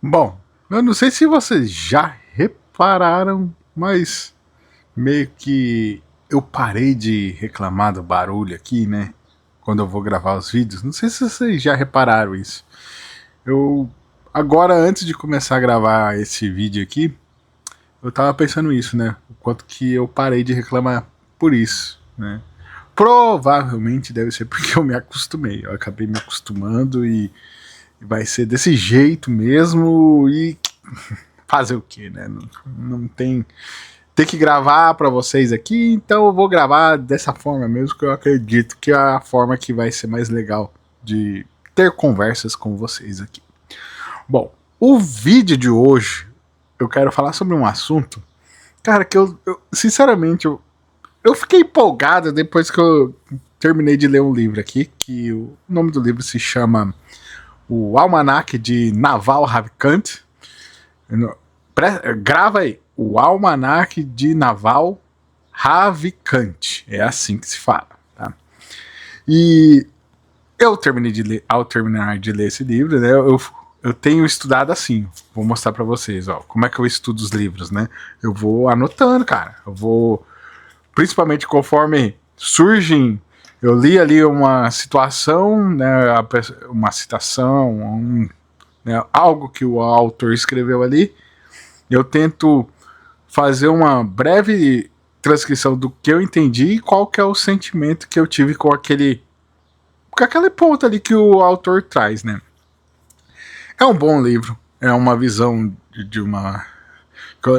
Bom, eu não sei se vocês já repararam, mas meio que eu parei de reclamar do barulho aqui, né? Quando eu vou gravar os vídeos. Não sei se vocês já repararam isso. Eu agora, antes de começar a gravar esse vídeo aqui, eu tava pensando isso, né? O quanto que eu parei de reclamar por isso, né? Provavelmente deve ser porque eu me acostumei. Eu acabei me acostumando e vai ser desse jeito mesmo e fazer o que, né? Não tem que gravar para vocês aqui, então eu vou gravar dessa forma mesmo, que eu acredito que é a forma que vai ser mais legal de ter conversas com vocês aqui. Bom, o vídeo de hoje eu quero falar sobre um assunto, cara, que eu sinceramente eu fiquei empolgado depois que eu terminei de ler um livro aqui, que o nome do livro se chama O Almanaque de Naval Ravikant. Grava aí, O Almanaque de Naval Ravikant. É assim que se fala, tá? E eu terminei de ler, ao terminar de ler esse livro, né, eu tenho estudado assim. Vou mostrar para vocês, ó, como é que eu estudo os livros, né? Eu vou anotando, cara. Eu vou, principalmente conforme surgem. Eu li ali uma situação, né, uma citação, né, algo que o autor escreveu ali. Eu tento fazer uma breve transcrição do que eu entendi e qual que é o sentimento que eu tive com aquele ponto ali que o autor traz, né? É um bom livro, é uma visão de uma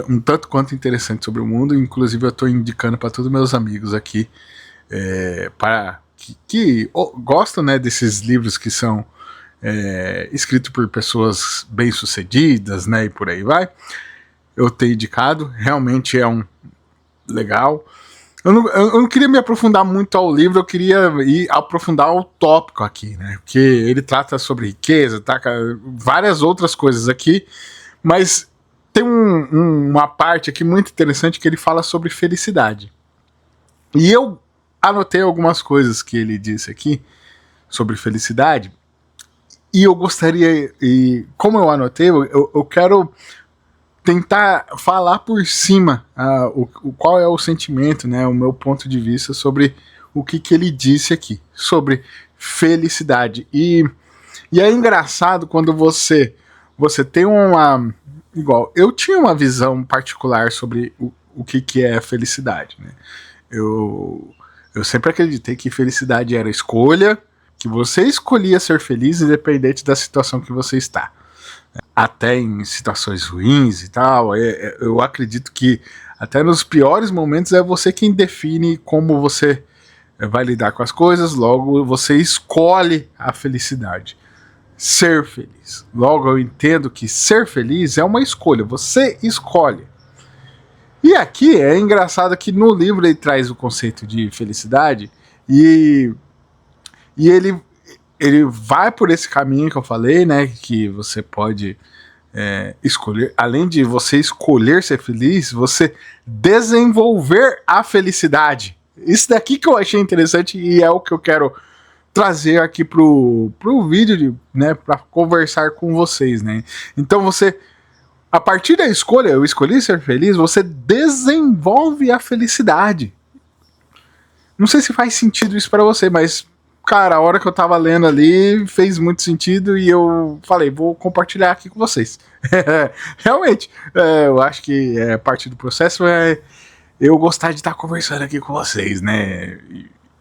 um tanto quanto interessante sobre o mundo, inclusive eu estou indicando para todos meus amigos aqui, para que gostam, né, desses livros que são escritos por pessoas bem-sucedidas, né, e por aí vai. Eu tenho indicado, realmente é um legal. Eu não queria me aprofundar muito ao livro, eu queria ir aprofundar o tópico aqui, né? Porque ele trata sobre riqueza, tá? Várias outras coisas aqui, mas tem uma parte aqui muito interessante que ele fala sobre felicidade. E eu anotei algumas coisas que ele disse aqui sobre felicidade, e eu gostaria, e como eu anotei, eu quero tentar falar por cima qual é o sentimento, né, o meu ponto de vista sobre o que ele disse aqui, sobre felicidade. E é engraçado quando você tem uma... Igual, eu tinha uma visão particular sobre o que é felicidade. Né? Eu sempre acreditei que felicidade era escolha, que você escolhia ser feliz independente da situação que você está, até em situações ruins e tal. Eu acredito que até nos piores momentos é você quem define como você vai lidar com as coisas, logo você escolhe a felicidade. Ser feliz. Logo eu entendo que ser feliz é uma escolha, você escolhe. E aqui é engraçado que no livro ele traz o conceito de felicidade e ele vai por esse caminho que eu falei, né, que você pode escolher, além de você escolher ser feliz, você desenvolver a felicidade. Isso daqui que eu achei interessante e é o que eu quero trazer aqui pro vídeo, né, para conversar com vocês, né? Então você, a partir da escolha, eu escolhi ser feliz, você desenvolve a felicidade. Não sei se faz sentido isso para você, mas cara, a hora que eu tava lendo ali fez muito sentido e eu falei, vou compartilhar aqui com vocês. Realmente, eu acho que parte do processo é eu gostar de estar conversando aqui com vocês, né?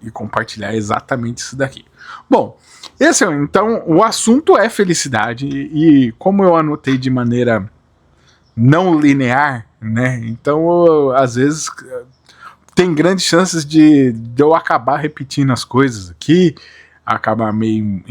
E compartilhar exatamente isso daqui. Bom, esse então, o assunto é felicidade e como eu anotei de maneira não linear, né? Então, às vezes tem grandes chances de eu acabar repetindo as coisas aqui, acabar meio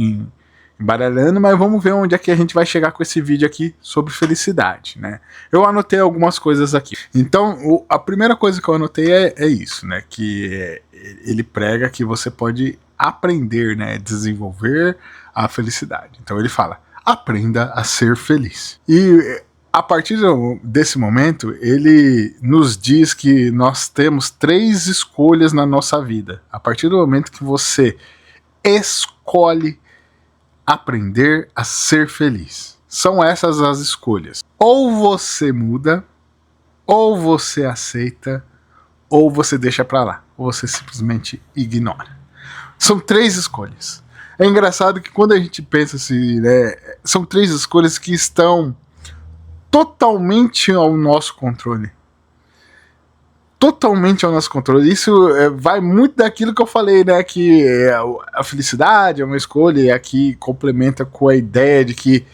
embaralhando, mas vamos ver onde é que a gente vai chegar com esse vídeo aqui sobre felicidade, né? Eu anotei algumas coisas aqui. Então, a primeira coisa que eu anotei é isso, né? Que ele prega que você pode aprender, né? Desenvolver a felicidade. Então ele fala, aprenda a ser feliz. E a partir desse momento, ele nos diz que nós temos 3 escolhas na nossa vida. A partir do momento que você escolhe aprender a ser feliz, são essas as escolhas. Ou você muda, ou você aceita, ou você deixa pra lá, ou você simplesmente ignora. São 3 escolhas. É engraçado que quando a gente pensa assim, né, são 3 escolhas que estão totalmente ao nosso controle. Totalmente ao nosso controle. Isso vai muito daquilo que eu falei, né? Que a felicidade é uma escolha, e aqui complementa com a ideia de que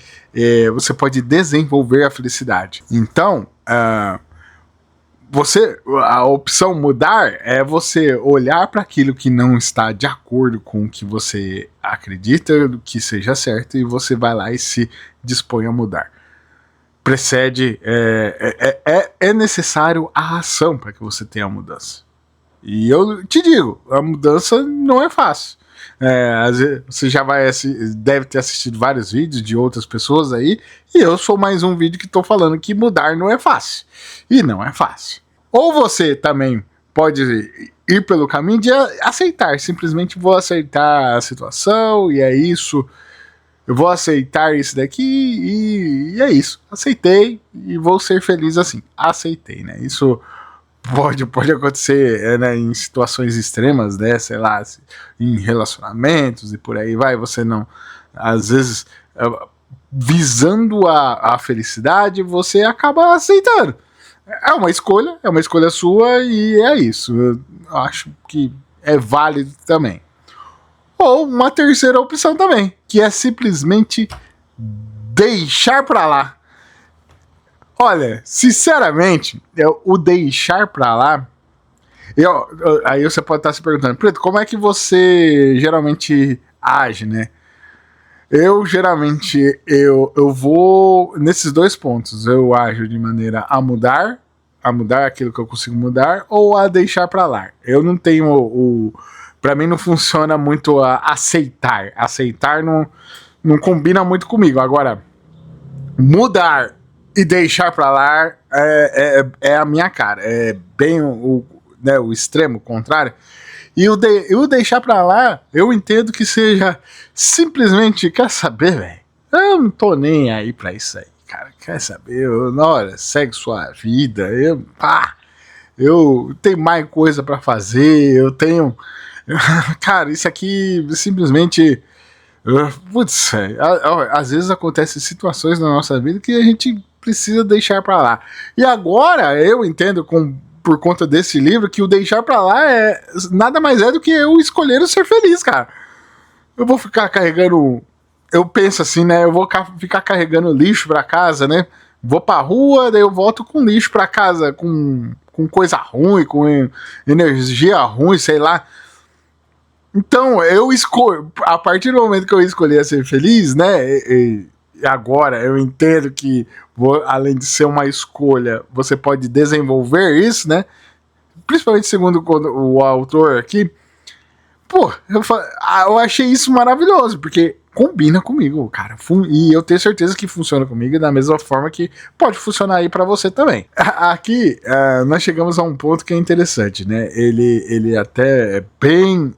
você pode desenvolver a felicidade. Então, a opção mudar é você olhar para aquilo que não está de acordo com o que você acredita que seja certo, e você vai lá e se dispõe a mudar. Precede, é necessário a ação para que você tenha a mudança. E eu te digo, a mudança não é fácil. Às vezes você já deve ter assistido vários vídeos de outras pessoas aí, e eu sou mais um vídeo que estou falando que mudar não é fácil. E não é fácil. Ou você também pode ir pelo caminho de aceitar, simplesmente vou aceitar a situação, e é isso. Eu vou aceitar isso daqui e é isso. Aceitei e vou ser feliz assim. Aceitei, né? Isso pode acontecer, né, em situações extremas, né? Sei lá, em relacionamentos e por aí vai. Você não, às vezes, visando a felicidade, você acaba aceitando. É uma escolha sua e é isso. Eu acho que é válido também. Ou uma terceira opção também, que é simplesmente deixar pra lá. Olha, sinceramente, o deixar pra lá, aí você pode estar se perguntando, Preto, como é que você geralmente age, né? Eu geralmente, eu vou nesses 2 pontos. Eu ajo de maneira a mudar aquilo que eu consigo mudar, ou a deixar pra lá. Eu não tenho pra mim não funciona muito a aceitar. Aceitar não combina muito comigo. Agora, mudar e deixar pra lá é a minha cara. É bem o extremo contrário. E o deixar pra lá, eu entendo que seja simplesmente, quer saber, velho? Eu não tô nem aí pra isso aí, cara. Quer saber? Olha, segue sua vida. Eu tenho mais coisa pra fazer. Eu tenho. Cara, isso aqui simplesmente. Putz, às vezes acontecem situações na nossa vida que a gente precisa deixar pra lá. E agora eu entendo por conta desse livro que o deixar pra lá nada mais é do que eu escolher ser feliz, cara. Eu vou ficar carregando. Eu penso assim, né? Eu vou ficar carregando lixo pra casa, né? Vou pra rua, daí eu volto com lixo pra casa, com coisa ruim, com energia ruim, sei lá. Então, eu escolho. A partir do momento que eu escolhi ser feliz, né? Agora eu entendo que, além de ser uma escolha, você pode desenvolver isso, né? Principalmente segundo o autor aqui. Pô, eu achei isso maravilhoso, porque combina comigo, cara. E eu tenho certeza que funciona comigo da mesma forma que pode funcionar aí para você também. Aqui, nós chegamos a um ponto que é interessante, né? Ele até é bem.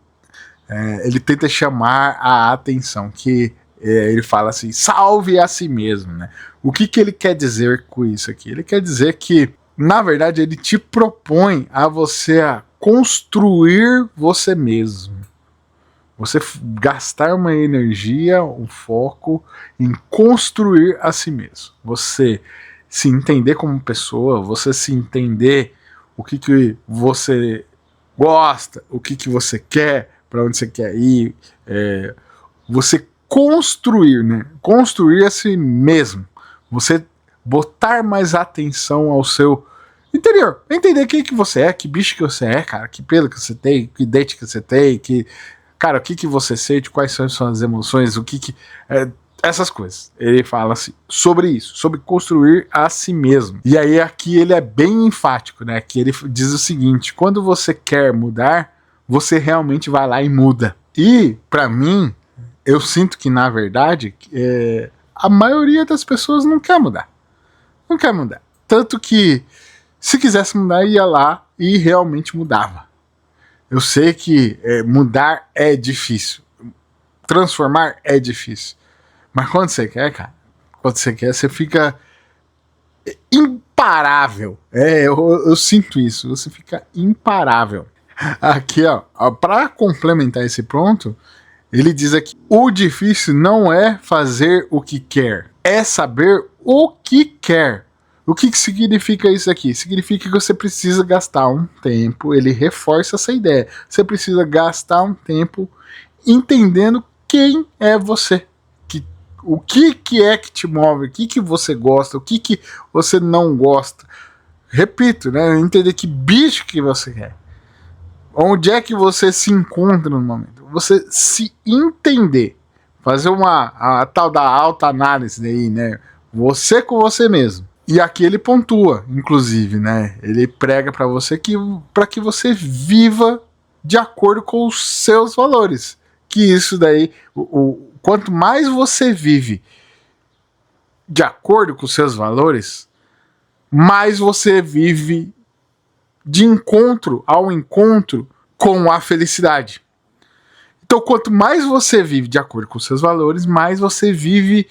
Ele tenta chamar a atenção, que ele fala assim, salve a si mesmo, né? O que ele quer dizer com isso aqui? Ele quer dizer que, na verdade, ele te propõe a você construir você mesmo. Você gastar uma energia, um foco em construir a si mesmo. Você se entender como pessoa, você se entender o que você gosta, o que você quer, para onde você quer ir, você construir, né? Construir a si mesmo. Você botar mais atenção ao seu interior. Entender quem que você é, que bicho que você é, cara, que pelo que você tem, que dente que você tem, cara, o que você sente, quais são as suas emoções, essas coisas. Ele fala assim, sobre isso, sobre construir a si mesmo. E aí aqui ele é bem enfático, né? Que ele diz o seguinte, quando você quer mudar, você realmente vai lá e muda. E, pra mim, eu sinto que, na verdade, a maioria das pessoas não quer mudar. Não quer mudar. Tanto que, se quisesse mudar, ia lá e realmente mudava. Eu sei que mudar é difícil. Transformar é difícil. Mas quando você quer, cara, quando você quer, você fica imparável. Eu sinto isso, você fica imparável. Aqui, ó, para complementar esse ponto, ele diz aqui: o difícil não é fazer o que quer, é saber o que quer. O que significa isso aqui? Significa que você precisa gastar um tempo, ele reforça essa ideia. Você precisa gastar um tempo entendendo quem é você. O que é que te move, o que você gosta, o que você não gosta. Repito, né? Entender que bicho que você quer. Onde é que você se encontra no momento? Você se entender. Fazer a tal da autoanálise aí, né? Você com você mesmo. E aqui ele pontua, inclusive, né? Ele prega para você que para que você viva de acordo com os seus valores. Que isso daí, quanto mais você vive de acordo com os seus valores, mais você vive de encontro ao encontro com a felicidade. Então, quanto mais você vive de acordo com os seus valores, mais você vive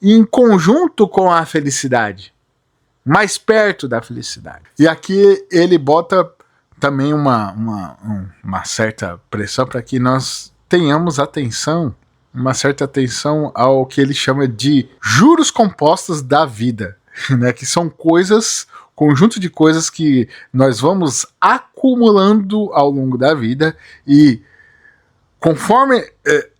em conjunto com a felicidade, mais perto da felicidade. E aqui ele bota também uma certa pressão para que nós tenhamos atenção, uma certa atenção ao que ele chama de juros compostos da vida, né? Que são coisas, conjunto de coisas que nós vamos acumulando ao longo da vida e conforme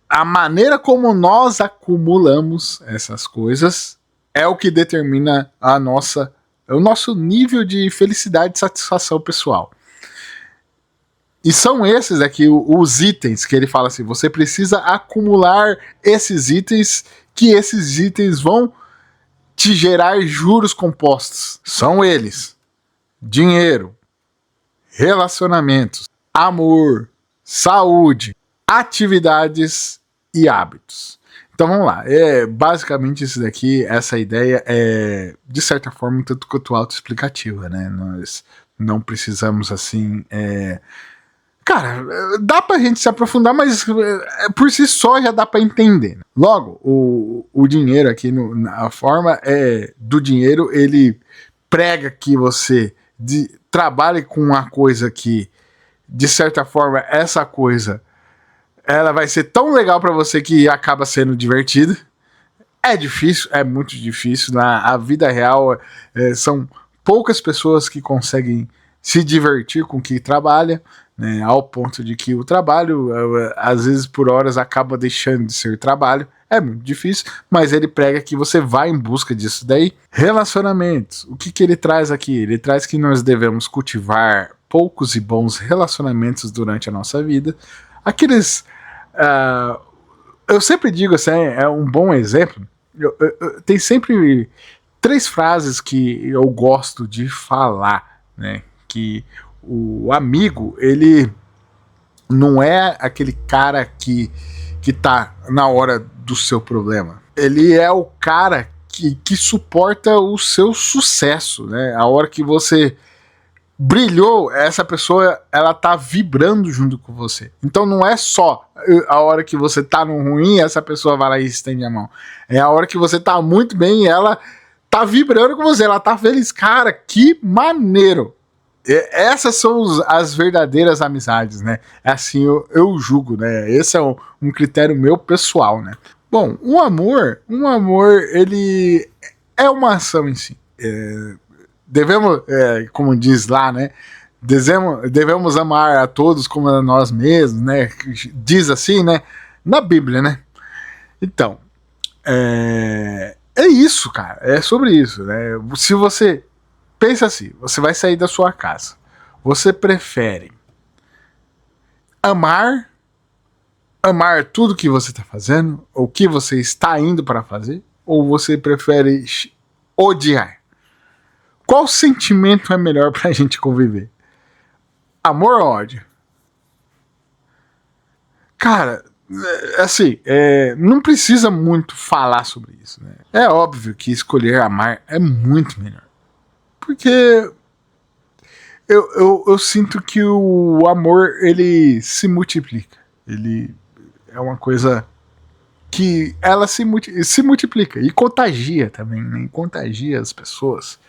a maneira como nós acumulamos essas coisas é o que determina o nosso nível de felicidade e satisfação pessoal. E são esses aqui os itens que ele fala assim, você precisa acumular esses itens, que esses itens vão te gerar juros compostos. São eles: dinheiro, relacionamentos, amor, saúde, atividades e hábitos. Então vamos lá, basicamente isso daqui, essa ideia é de certa forma um tanto quanto autoexplicativa, né? Nós não precisamos assim, cara, dá pra gente se aprofundar, mas por si só já dá pra entender. Logo, o dinheiro aqui, a forma do dinheiro, ele prega que você trabalhe com uma coisa que, de certa forma, essa coisa ela vai ser tão legal para você que acaba sendo divertida. É difícil, é muito difícil. Na vida real, são poucas pessoas que conseguem se divertir com o que trabalha, né, ao ponto de que o trabalho, às vezes por horas, acaba deixando de ser trabalho. É muito difícil, mas ele prega que você vai em busca disso daí. Relacionamentos. O que ele traz aqui? Ele traz que nós devemos cultivar poucos e bons relacionamentos durante a nossa vida. Aqueles... eu sempre digo assim, é um bom exemplo. Tem sempre 3 frases que eu gosto de falar, né? Que o amigo, ele não é aquele cara que tá na hora do seu problema. Ele é o cara que suporta o seu sucesso, né? A hora que você brilhou, essa pessoa, ela tá vibrando junto com você. Então não é só a hora que você tá no ruim, essa pessoa vai lá e estende a mão. É a hora que você tá muito bem e ela tá vibrando com você, ela tá feliz. Cara, que maneiro! Essas são as verdadeiras amizades, né? Assim eu julgo, né? Esse é um critério meu pessoal, né? Bom, um amor, ele é uma ação em si. Devemos, como diz lá, né? Devemos amar a todos como a nós mesmos, né? Diz assim, né? Na Bíblia, né? Então, é isso, cara. É sobre isso, né? Se você pensa assim, você vai sair da sua casa, você prefere amar tudo que você está fazendo, ou que você está indo para fazer, ou você prefere odiar? Qual sentimento é melhor pra gente conviver? Amor ou ódio? Cara, assim, não precisa muito falar sobre isso, né? É óbvio que escolher amar é muito melhor. Porque eu sinto que o amor, ele se multiplica. Ele é uma coisa que ela se multiplica e contagia também, né? Contagia as pessoas.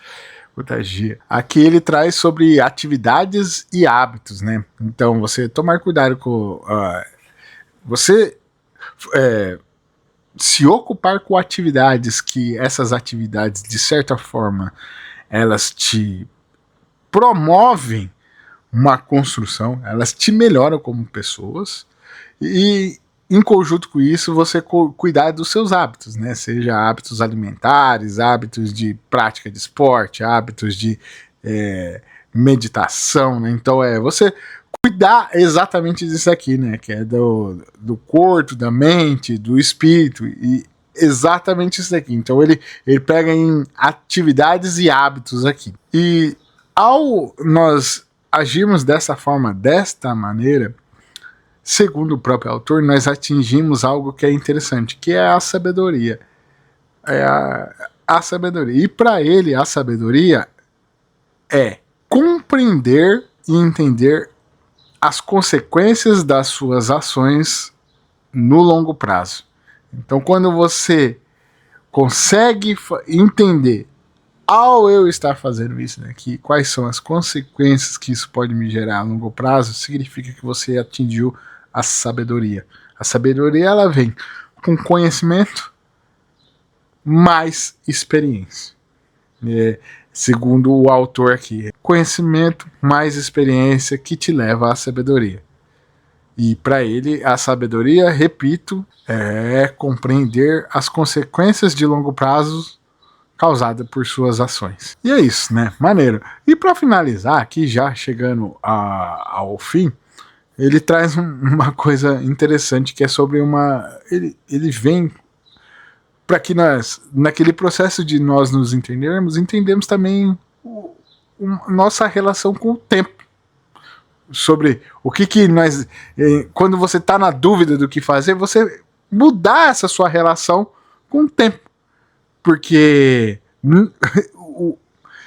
Contagia. Aqui ele traz sobre atividades e hábitos, né? Então você tomar cuidado com. Você se ocupar com atividades que essas atividades, de certa forma, elas te promovem uma construção, elas te melhoram como pessoas e em conjunto com isso você cuidar dos seus hábitos, né? Seja hábitos alimentares, hábitos de prática de esporte, hábitos de meditação, né? Então você cuidar exatamente disso aqui, né? Que é do corpo, da mente, do espírito e exatamente isso aqui. Então ele pega em atividades e hábitos aqui. E ao nós agirmos dessa forma, desta maneira, segundo o próprio autor, nós atingimos algo que é interessante, que é a sabedoria. É a sabedoria. E para ele, a sabedoria é compreender e entender as consequências das suas ações no longo prazo. Então, quando você consegue entender, ao eu estar fazendo isso daqui, quais são as consequências que isso pode me gerar a longo prazo, significa que você atingiu a sabedoria. A sabedoria, ela vem com conhecimento mais experiência. Segundo o autor aqui, conhecimento mais experiência que te leva à sabedoria. E para ele, a sabedoria, repito, é compreender as consequências de longo prazo causada por suas ações. E é isso, né? Maneiro. E para finalizar, aqui já chegando ao fim, ele traz uma coisa interessante que é sobre uma... Ele vem para que nós, naquele processo de nós nos entendermos, entendemos também nossa relação com o tempo. Sobre o que nós... Quando você está na dúvida do que fazer, você mudar essa sua relação com o tempo. Porque,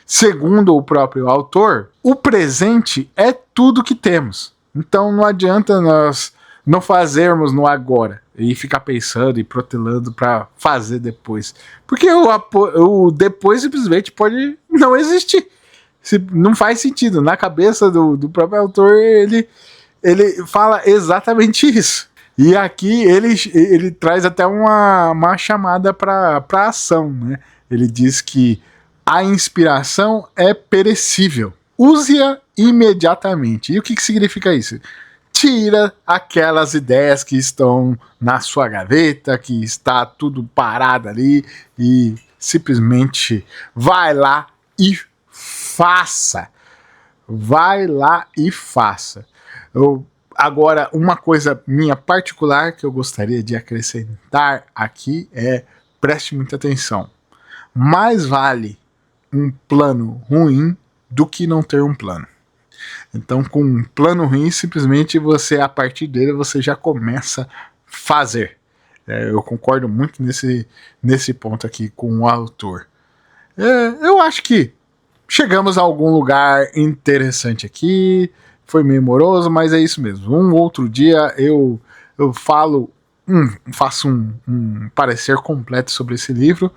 segundo o próprio autor, o presente é tudo que temos. Então não adianta nós não fazermos no agora e ficar pensando e protelando para fazer depois. Porque o depois simplesmente pode não existir. Não faz sentido. Na cabeça do próprio autor, ele fala exatamente isso. E aqui ele traz até uma chamada para ação, né? Ele diz que a inspiração é perecível. Use-a imediatamente. E o que significa isso? Tira aquelas ideias que estão na sua gaveta, que está tudo parado ali e simplesmente vai lá e faça. Vai lá e faça. Agora, uma coisa minha particular que eu gostaria de acrescentar aqui é, preste muita atenção, mais vale um plano ruim do que não ter um plano. Então, com um plano ruim, simplesmente você, a partir dele, você já começa a fazer. Eu concordo muito nesse ponto aqui com o autor. Eu acho que chegamos a algum lugar interessante aqui. Foi meio moroso, mas é isso mesmo. Um outro dia eu faço um parecer completo sobre esse livro,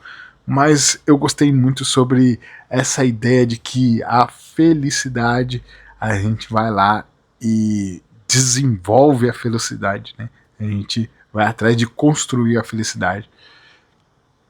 mas eu gostei muito sobre essa ideia de que a felicidade, a gente vai lá e desenvolve a felicidade, né? A gente vai atrás de construir a felicidade.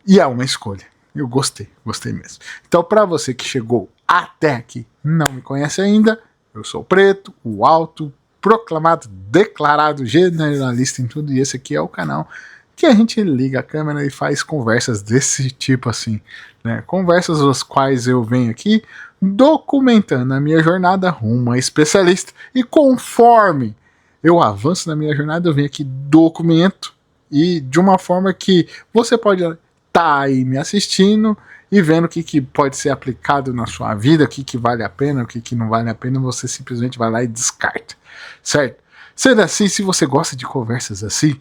E é uma escolha. Eu gostei mesmo. Então, para você que chegou até aqui, não me conhece ainda, eu sou o Preto, o alto, proclamado, declarado generalista em tudo, e esse aqui é o canal que a gente liga a câmera e faz conversas desse tipo assim, né? Conversas as quais eu venho aqui documentando a minha jornada rumo a especialista, e conforme eu avanço na minha jornada, eu venho aqui documento, e de uma forma que você pode estar aí me assistindo e vendo o que pode ser aplicado na sua vida, o que vale a pena, o que não vale a pena, você simplesmente vai lá e descarta, certo? Sendo assim, se você gosta de conversas assim,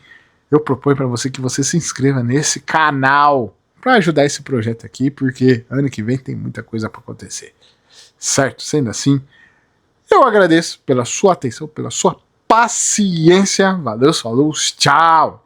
eu proponho para você que você se inscreva nesse canal para ajudar esse projeto aqui, porque ano que vem tem muita coisa para acontecer, certo? Sendo assim, eu agradeço pela sua atenção, pela sua paciência. Valeu, falou, tchau!